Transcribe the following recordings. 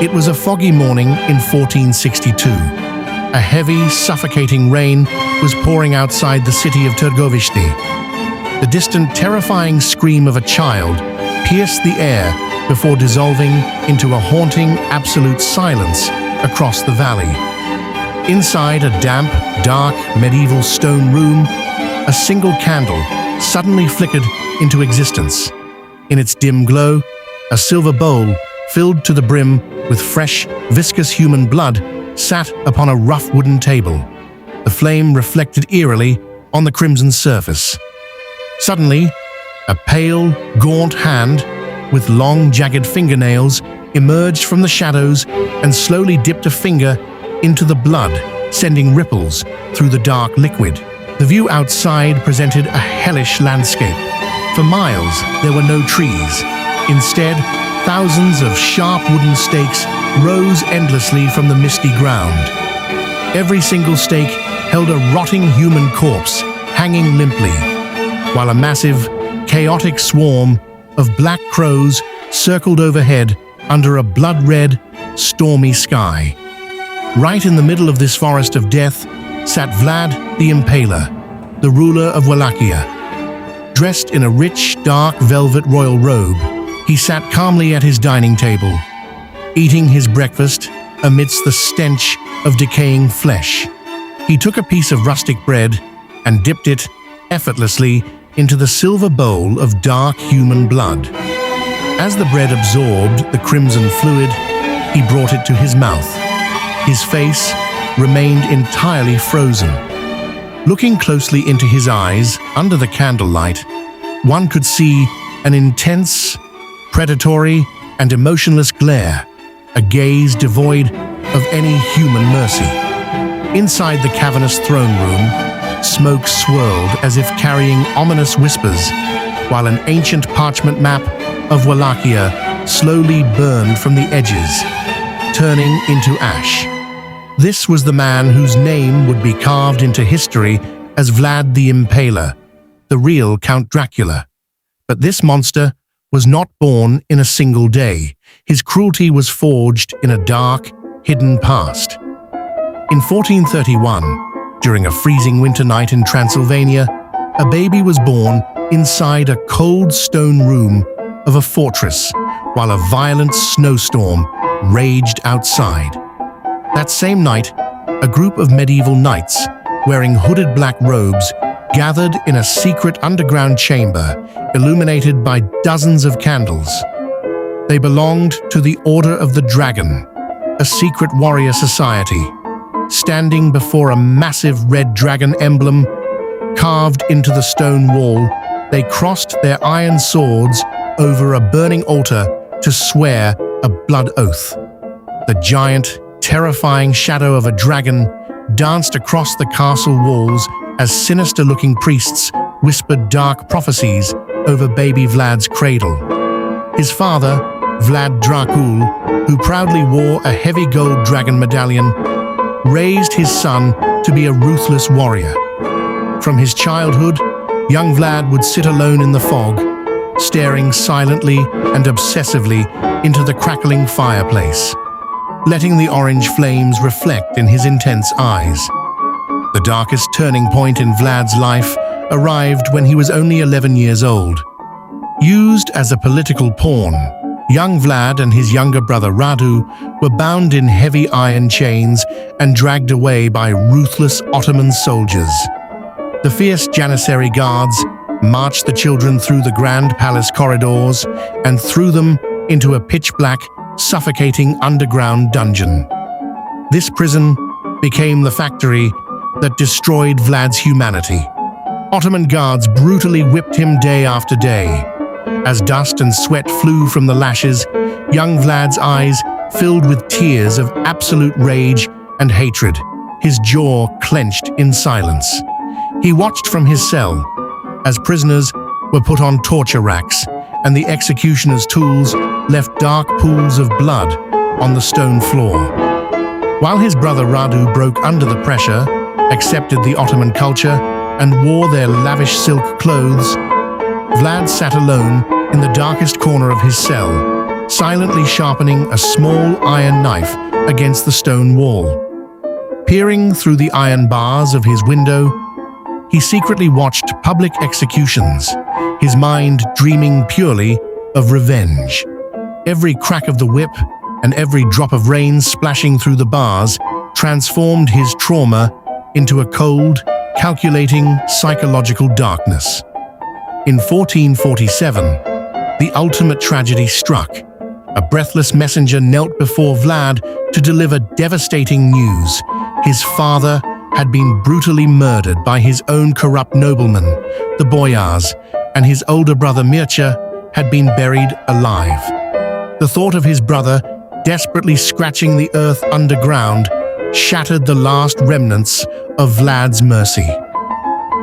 It was a foggy morning in 1462. A heavy, suffocating rain was pouring outside the city of Târgoviște. The distant, terrifying scream of a child pierced the air before dissolving into a haunting, absolute silence across the valley. Inside a damp, dark, medieval stone room, a single candle suddenly flickered into existence. In its dim glow, a silver bowl filled to the brim with fresh, viscous human blood sat upon a rough wooden table. The flame reflected eerily on the crimson surface. Suddenly, a pale, gaunt hand with long, jagged fingernails emerged from the shadows and slowly dipped a finger into the blood, sending ripples through the dark liquid. The view outside presented a hellish landscape. For miles, there were no trees. Instead, thousands of sharp wooden stakes rose endlessly from the misty ground. Every single stake held a rotting human corpse hanging limply, while a massive, chaotic swarm of black crows circled overhead under a blood-red, stormy sky. Right in the middle of this forest of death sat Vlad the Impaler, the ruler of Wallachia. Dressed in a rich, dark velvet royal robe, he sat calmly at his dining table, eating his breakfast amidst the stench of decaying flesh. He took a piece of rustic bread and dipped it effortlessly into the silver bowl of dark human blood. As the bread absorbed the crimson fluid, he brought it to his mouth. His face remained entirely frozen. Looking closely into his eyes under the candlelight, one could see an intense, predatory, and emotionless glare, a gaze devoid of any human mercy. Inside the cavernous throne room, smoke swirled as if carrying ominous whispers, while an ancient parchment map of Wallachia slowly burned from the edges, turning into ash. This was the man whose name would be carved into history as Vlad the Impaler, the real Count Dracula. But this monster was not born in a single day. His cruelty was forged in a dark, hidden past. In 1431, during a freezing winter night in Transylvania, a baby was born inside a cold stone room of a fortress, while a violent snowstorm raged outside. That same night, a group of medieval knights, wearing hooded black robes, gathered in a secret underground chamber, illuminated by dozens of candles. They belonged to the Order of the Dragon, a secret warrior society. Standing before a massive red dragon emblem carved into the stone wall, they crossed their iron swords over a burning altar to swear a blood oath. The giant, terrifying shadow of a dragon danced across the castle walls as sinister-looking priests whispered dark prophecies over baby Vlad's cradle. His father, Vlad Dracula, who proudly wore a heavy gold dragon medallion, raised his son to be a ruthless warrior. From his childhood, young Vlad would sit alone in the fog, staring silently and obsessively into the crackling fireplace, letting the orange flames reflect in his intense eyes. The darkest turning point in Vlad's life arrived when he was only 11 years old. Used as a political pawn, young Vlad and his younger brother Radu were bound in heavy iron chains and dragged away by ruthless Ottoman soldiers. The fierce Janissary guards marched the children through the grand palace corridors and threw them into a pitch-black, suffocating underground dungeon. This prison became the factory that destroyed Vlad's humanity. Ottoman guards brutally whipped him day after day. As dust and sweat flew from the lashes, young Vlad's eyes filled with tears of absolute rage and hatred, his jaw clenched in silence. He watched from his cell as prisoners were put on torture racks and the executioner's tools left dark pools of blood on the stone floor. While his brother Radu broke under the pressure, accepted the Ottoman culture, and wore their lavish silk clothes, Vlad sat alone in the darkest corner of his cell, silently sharpening a small iron knife against the stone wall. Peering through the iron bars of his window, he secretly watched public executions, his mind dreaming purely of revenge. Every crack of the whip and every drop of rain splashing through the bars transformed his trauma into a cold, calculating psychological darkness. In 1447, the ultimate tragedy struck. A breathless messenger knelt before Vlad to deliver devastating news. His father had been brutally murdered by his own corrupt noblemen, the boyars, and his older brother Mircea had been buried alive. The thought of his brother desperately scratching the earth underground shattered the last remnants of Vlad's mercy.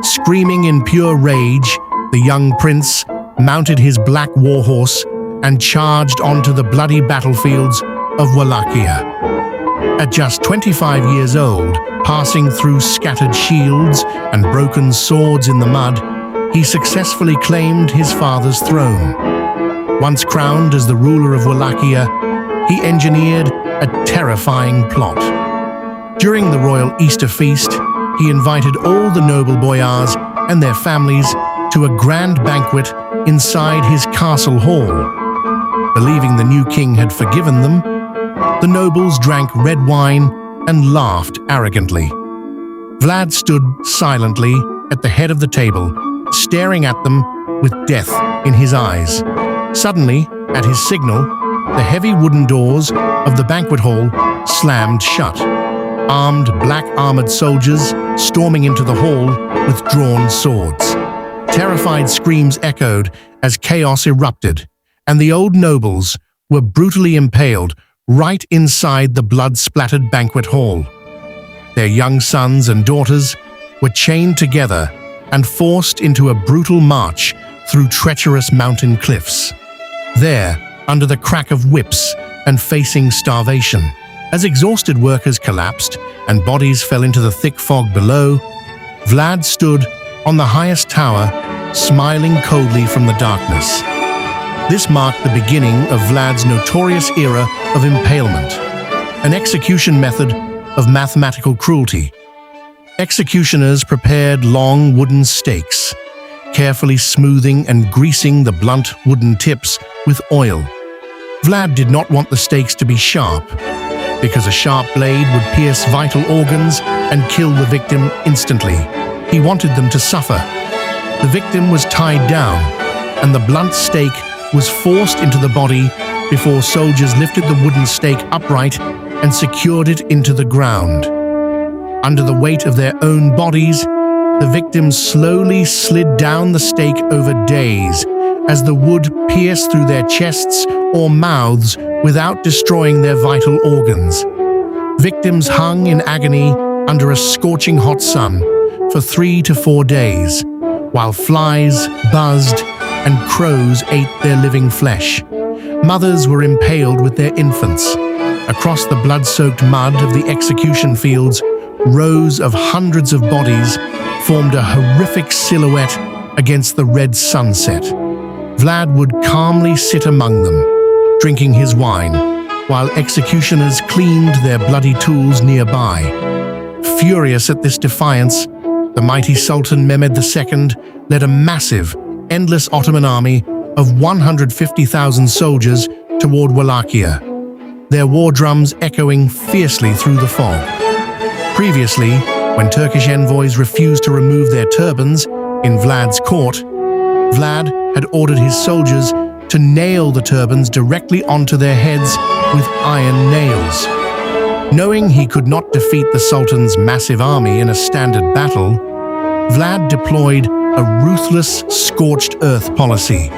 Screaming in pure rage, the young prince mounted his black warhorse and charged onto the bloody battlefields of Wallachia. At just 25 years old, passing through scattered shields and broken swords in the mud, he successfully claimed his father's throne. Once crowned as the ruler of Wallachia, he engineered a terrifying plot. During the royal Easter feast, he invited all the noble boyars and their families to a grand banquet inside his castle hall. Believing the new king had forgiven them, the nobles drank red wine and laughed arrogantly. Vlad stood silently at the head of the table, staring at them with death in his eyes. Suddenly, at his signal, the heavy wooden doors of the banquet hall slammed shut. Armed black armored soldiers storming into the hall with drawn swords. Terrified screams echoed as chaos erupted, and the old nobles were brutally impaled right inside the blood-splattered banquet hall. Their young sons and daughters were chained together and forced into a brutal march through treacherous mountain cliffs. There, under the crack of whips and facing starvation, as exhausted workers collapsed and bodies fell into the thick fog below, Vlad stood on the highest tower, smiling coldly from the darkness. This marked the beginning of Vlad's notorious era of impalement, an execution method of mathematical cruelty. Executioners prepared long wooden stakes, carefully smoothing and greasing the blunt wooden tips with oil. Vlad did not want the stakes to be sharp, because a sharp blade would pierce vital organs and kill the victim instantly. He wanted them to suffer. The victim was tied down, and the blunt stake was forced into the body before soldiers lifted the wooden stake upright and secured it into the ground. Under the weight of their own bodies, the victims slowly slid down the stake over days as the wood pierced through their chests or mouths without destroying their vital organs. Victims hung in agony under a scorching hot sun for 3 to 4 days, while flies buzzed and crows ate their living flesh. Mothers were impaled with their infants. Across the blood-soaked mud of the execution fields, rows of hundreds of bodies formed a horrific silhouette against the red sunset. Vlad would calmly sit among them, drinking his wine, while executioners cleaned their bloody tools nearby. Furious at this defiance, the mighty Sultan Mehmed II led a massive, endless Ottoman army of 150,000 soldiers toward Wallachia, their war drums echoing fiercely through the fog. Previously, when Turkish envoys refused to remove their turbans in Vlad's court, Vlad had ordered his soldiers to nail the turbans directly onto their heads with iron nails. Knowing he could not defeat the Sultan's massive army in a standard battle, Vlad deployed a ruthless, scorched earth policy.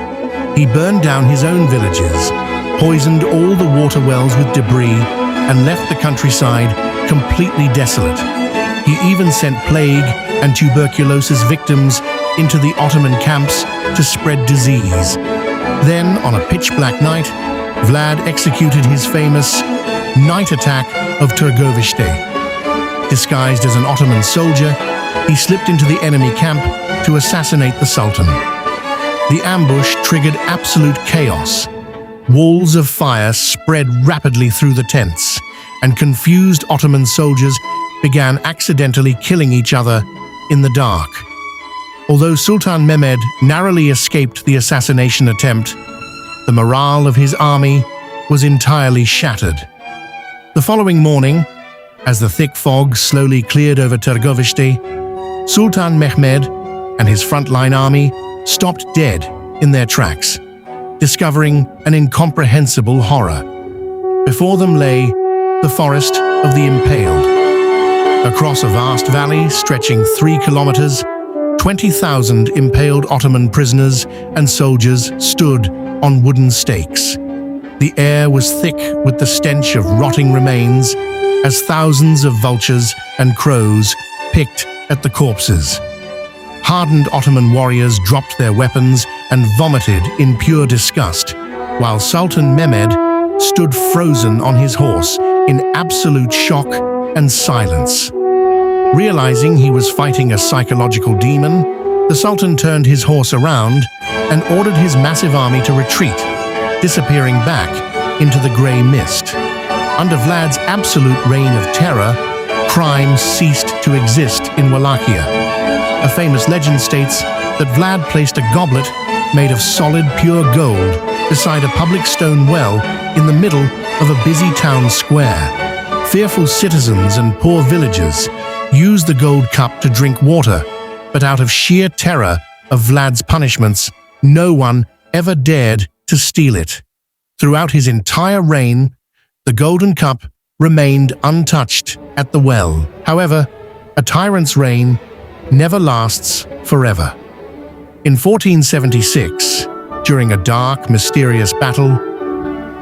He burned down his own villages, poisoned all the water wells with debris, and left the countryside completely desolate. He even sent plague and tuberculosis victims into the Ottoman camps to spread disease. Then, on a pitch-black night, Vlad executed his famous night attack of Târgoviște. Disguised as an Ottoman soldier, he slipped into the enemy camp to assassinate the Sultan. The ambush triggered absolute chaos. walls of fire spread rapidly through the tents, and confused Ottoman soldiers began accidentally killing each other in the dark. Although Sultan Mehmed narrowly escaped the assassination attempt, the morale of his army was entirely shattered. The following morning, as the thick fog slowly cleared over Târgoviște, Sultan Mehmed and his frontline army stopped dead in their tracks, discovering an incomprehensible horror. Before them lay the forest of the Impaled. Across a vast valley stretching 3 kilometers, 20,000 impaled Ottoman prisoners and soldiers stood on wooden stakes. The air was thick with the stench of rotting remains as thousands of vultures and crows picked at the corpses. Hardened Ottoman warriors dropped their weapons and vomited in pure disgust, while Sultan Mehmed stood frozen on his horse in absolute shock and silence. Realizing he was fighting a psychological demon, the Sultan turned his horse around and ordered his massive army to retreat, disappearing back into the grey mist. Under Vlad's absolute reign of terror, crime ceased to exist in Wallachia. A famous legend states that Vlad placed a goblet made of solid, pure gold beside a public stone well in the middle of a busy town square. Fearful citizens and poor villagers used the gold cup to drink water, but out of sheer terror of Vlad's punishments, no one ever dared to steal it. Throughout his entire reign, the golden cup remained untouched at the well. However, a tyrant's reign never lasts forever. In 1476, during a dark, mysterious battle,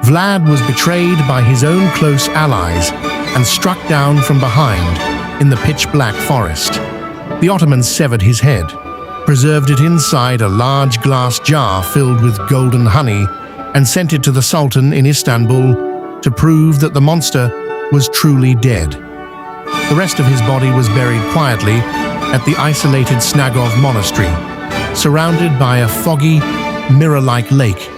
Vlad was betrayed by his own close allies and struck down from behind in the pitch-black forest. The Ottomans severed his head, preserved it inside a large glass jar filled with golden honey, and sent it to the Sultan in Istanbul to prove that the monster was truly dead. The rest of his body was buried quietly at the isolated Snagov monastery, surrounded by a foggy, mirror-like lake.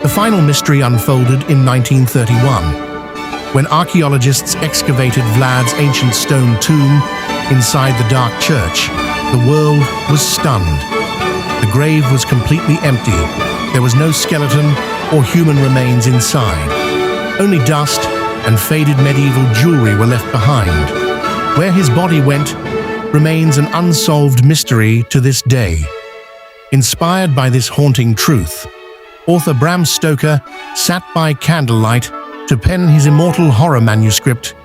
The final mystery unfolded in 1931, when archeologists excavated Vlad's ancient stone tomb inside the dark church. The world was stunned. The grave was completely empty. There was no skeleton or human remains inside. Only dust and faded medieval jewelry were left behind. Where his body went remains an unsolved mystery to this day. Inspired by this haunting truth, author Bram Stoker sat by candlelight to pen his immortal horror manuscript,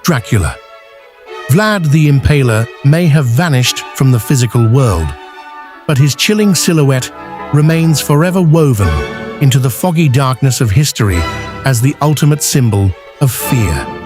Dracula. Vlad the Impaler may have vanished from the physical world, but his chilling silhouette remains forever woven into the foggy darkness of history as the ultimate symbol of fear.